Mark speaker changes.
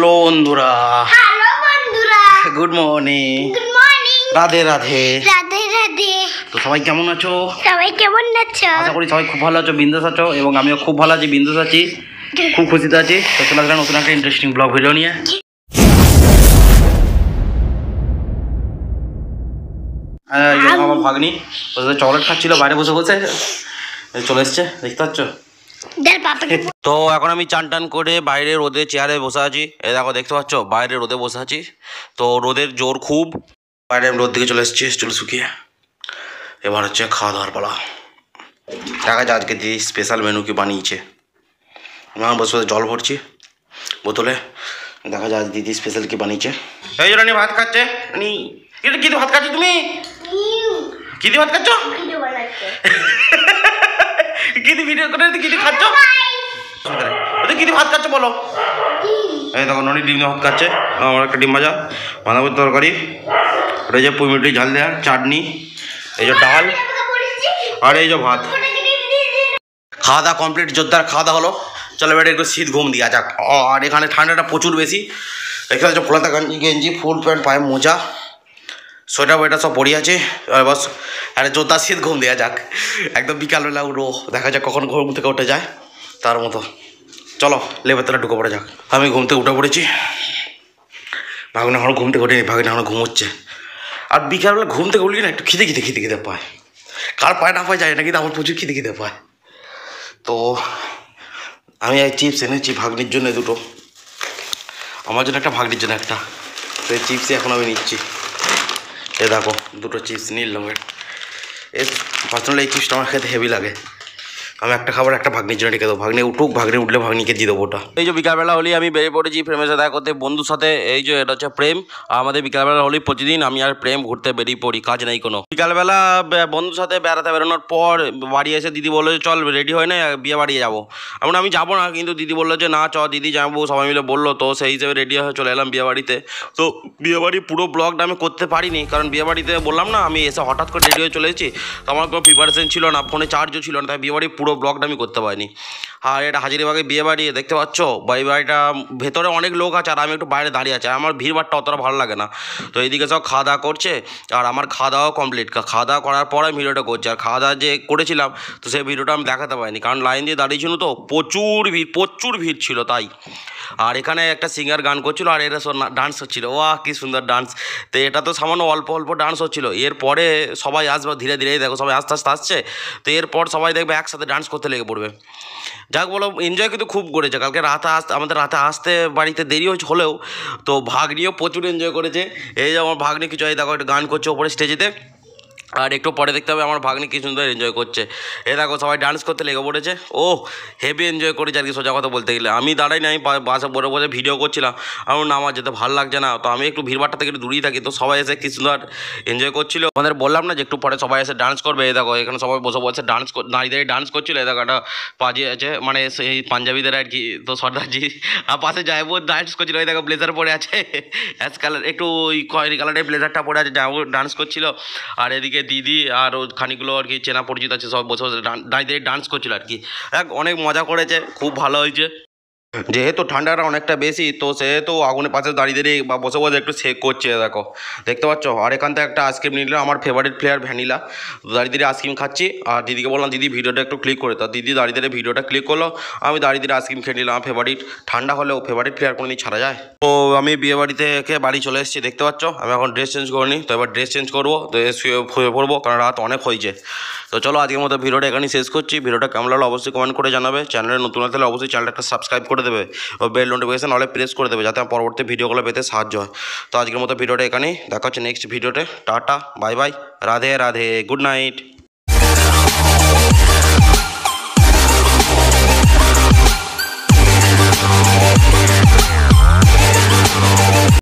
Speaker 1: Hello বন্ধুরা, good morning, Radhe Radhe. তো সবাই কেমন আছো? আশা করি সবাই খুব ভালো আছো, বিন্দাস আছো, এবং আমিও খুব ভালো আছি, বিন্দাস আছি, খুব খুশিতে আছি। তো চলে আসলাম নতুন একটা ইন্টারেস্টিং ব্লগ ভিডিও নিয়ে। আমার ভাগ্নি চকলেট খাচ্ছিল বাইরে বসে বসে, চলে এসছে, দেখতে পাচ্ছ? তো এখন আমি চান টান করে বাইরে রোদে চেয়ারে বসে আছি। এই দেখো, দেখতে পাচ্ছ বাইরে রোদে বসে আছি। তো রোদের জোর খুব, বাইরে আমি রোদ দিকে চলে এসেছি চুল শুকিয়ে। এবার হচ্ছে খাওয়া দাওয়ার পালা। দেখা যায় আজকে দিদি স্পেশাল মেনু কি বানিয়েছে। আমি বসে বসে জল ভরছি বোতলে, দেখা যায় দিদি স্পেশাল কি বানিয়েছে। এই জন্য ভাত খাচ্ছে। কি ভাত খাচ্ছ তুমি? কি দিয়ে ভাত খাচ্ছ? কি দিয়ে ভিডিও করে কি দিয়ে খাচ্ছ? কি দিয়ে ভাত খাচ্ছ বলো? এই দেখো ননি ডিম ভাত খাচ্ছে। আমার একটা ডিম ভাজা, বাঁধাকপির তরকারি, আর এই যে পুঁইমিটি ঝাল দেওয়া চাটনি, এই যে ডাল, আর এই যে ভাত। খাওয়া দাওয়া কমপ্লিট, জোরদার খাওয়া দাওয়া হলো। চলো এবার একটু শীত ঘুম দিয়া যাক। আর এখানে ঠান্ডাটা প্রচুর বেশি। এখানে হচ্ছে ফোলাতা গেঞ্জি, ফুল প্যান্ট, পায়ে মোজা, সোয়েটার ওয়েটার সব পড়ে আছে। বাস আরে জোরদার শীত ঘুম দেওয়া যাক। একদম বিকালবেলা উঠো, দেখা যাক কখন ঘুম থেকে উঠে যায় তার মতো। চলো লেবার তলা ঢুকে পড়ে যাক। আমি ঘুম থেকে উঠে পড়েছি, ভাগনা এখনো ঘুম থেকে ওঠেনি, ভাগনা এখনো ঘুমোচ্ছে। আর বিকালবেলা ঘুম থেকে উঠলি না একটু খিদে পায়। কার পায় না পায় যায় না, কিন্তু আমার প্রচুর খিদে পায়। তো আমি এই চিপস এনেছি ভাগ্নির জন্য দুটো, আমার জন্য একটা, ভাগ্নির জন্য একটা। তো এই চিপসই এখন আমি নিচ্ছি। এ দেখো দুটো চিপস নিলাম। এর পার্সোনালি এই চিপসটা আমার খেতে হেভি লাগে। আমি একটা খাবার একটা ভাগ্নির জন্য রেখে দেবো। ভাগ্নি উঠুক, ভাগ্নি উঠলে ভাগ্নিকে দিয়ে দেবো ওটা। এই যে বিকালবেলা হলেই আমি বেরিয়ে পড়েছি প্রেমের সাথে দেখা করতে, বন্ধুর সাথে। এই যে এটা হচ্ছে প্রেম। আমাদের বিকালবেলা হলেই প্রতিদিন আমি আর প্রেম ঘুরতে বেরিয়ে পড়ি, কাজ নেই কোনো। বিকালবেলা বন্ধুর সাথে বেড়াতে বেরোনোর পর বাড়ি এসে দিদি বললো যে চল রেডি হয় না, বিয়ে বাড়ি যাবো। আমি যাবো না, কিন্তু দিদি বললো যে না চ দিদি যাবো, সবাই মিলে বললো। তো সেই হিসেবে রেডি হয়ে চলে এলাম বিয়ে বাড়িতে। তো বিয়ে বাড়ির পুরো ব্লগটা আমি করতে পারিনি, কারণ বিয়ে বাড়িতে বললাম না আমি এসে হঠাৎ করে রেডি হয়ে চলে এসেছি। তো আমার কোনো প্রিপারেশন ছিল না, ফোনে চার্জও ছিল না, তাই বিয়ে বাড়ির পুরো ব্লগটা আমি করতে পারিনি। আর এটা হাজারীবাগের বিয়ে বাড়ি, দেখতে পাচ্ছ বাড়ি বাড়িটা ভেতরে অনেক লোক আছে, আর আমি একটু বাইরে দাঁড়িয়ে আছি। আমার ভিড়ভাড়টা অতটা ভালো লাগে না। তো এইদিকে সব খাওয়া দাওয়া করছে, আর আমার খাওয়া দাওয়া কমপ্লিট। খাওয়া দাওয়া করার পরে আমি ভিডিওটা করছি। আর খাওয়া দাওয়া যে করেছিলাম, তো সেই ভিডিওটা আমি দেখাতে পারিনি, কারণ লাইন দিয়ে দাঁড়িয়েছিল তো প্রচুর ভিড় ছিল তাই। আর এখানে একটা সিঙ্গার গান করছিল, আর এরা সব ডান্স হচ্ছিলো। ওয়াহ কি সুন্দর ডান্স! তো এটা তো সামান্য অল্প ডান্স হচ্ছিলো। এরপরে সবাই আসবে ধীরে ধীরে, দেখো সবাই আস্তে আস্তে আসছে। তো এরপর সবাই দেখবে একসাথে ডান্স করতে লেগে পড়বে। যাক বলো, এনজয় কিন্তু খুব করেছে। কালকে আমাদের রাতে আসতে বাড়িতে দেরি হলেও তো ভাগ্নিও প্রচুর এনজয় করেছে। এই যে আমার ভাগ্নি কিছু দেখো একটা গান করছে ওপরে স্টেজেতে, আর একটু পরে দেখতে হবে আমার ভাগ্নি কি সুন্দর এনজয় করছে। এ দেখো সবাই ডান্স করতে লেগে পড়েছে। ও হেভি এনজয় করেছে আর কি, সোজা কথা বলতে গেলে। আমি দাঁড়াই না, আমি বাসে বসে ভিডিও করছিলাম। আমার না আমার যেতে ভালো লাগছে না, তো আমি একটু ভিড়ভাড়টা থেকে একটু দূরেই থাকি। তো সবাই এসে কি সুন্দর এনজয় করছিল। আমাদের বললাম না যে একটু পরে সবাই এসে ডান্স করবে। এই দেখো এখানে সবাই বসে দাঁড়িয়ে ডান্স করছিল। এই দেখো একটা পাজি আছে, মানে সেই পাঞ্জাবিদের আর কি, তো সর্দারজি। আর পাশে জায়বু ডান্স করছিল। এই দেখো ব্লেজার পরে আছে, অ্যাশ কালার, একটু ওই খয়েরি কালারের ব্লেজারটা পরে আছে, জায়বু ডান্স করছিল। আর এদিকে দিদি আর ও খানিকগুলো আর কি চেনা পরিচিত আছে, সব বসে দাঁড়িয়ে ডান্স করছিল আর কি। অনেক মজা করেছে, খুব ভালো হয়েছে। যেহেতু ঠান্ডাটা অনেকটা বেশি, তো সেহেতু আগুনের পাশে দাঁড়িয়ে বা বসে একটু সেক করছে। দেখো দেখতে পাচ্ছ। আর এখান থেকে একটা আইসক্রিম নিলাম, আমার ফেভারিট ফ্লেভার ভ্যানিলা। দাঁড়িয়ে আইসক্রিম খাচ্ছি। আর দিদিকে বললাম দিদি ভিডিওটা একটু ক্লিক করে, তা দিদি দাঁড়িয়ে ভিডিওটা ক্লিক করলো। আমি দাঁড়িয়ে আইসক্রিম খেয়ে নিলাম, আমার ফেভারিট। ঠান্ডা হলেও ফেভারিট ফ্লেভার কোনোদিন ছাড়া যায়। তো আমি বিয়ে বাড়ি থেকে বাড়ি চলে এসেছি, দেখতে পাচ্ছ। আমি এখন ড্রেস চেঞ্জ করিনি, তো এবার ড্রেস চেঞ্জ করবো, তো শুয়ে পড়বো, কারণ রাত অনেক হয়েছে। তো চলো আজকের মতো ভিডিওটা এখানেই শেষ করছি। ভিডিওটা কেমন লাগলো অবশ্যই কমেন্ট করে জানাবে। চ্যানেলে নতুন হলে অবশ্যই চ্যানেলটা সাবস্ক্রাইব করে দেবে, ও বেল নোটিফিকেশন অলে প্রেস করে দেবে, যাতে আমার পরবর্তী ভিডিওগুলো পেতে সাহায্য হয়। তো আজকের মতো ভিডিওটা এখানেই, দেখা হচ্ছে নেক্সট ভিডিওতে। Tata, bye bye, Radhe Radhe, good night.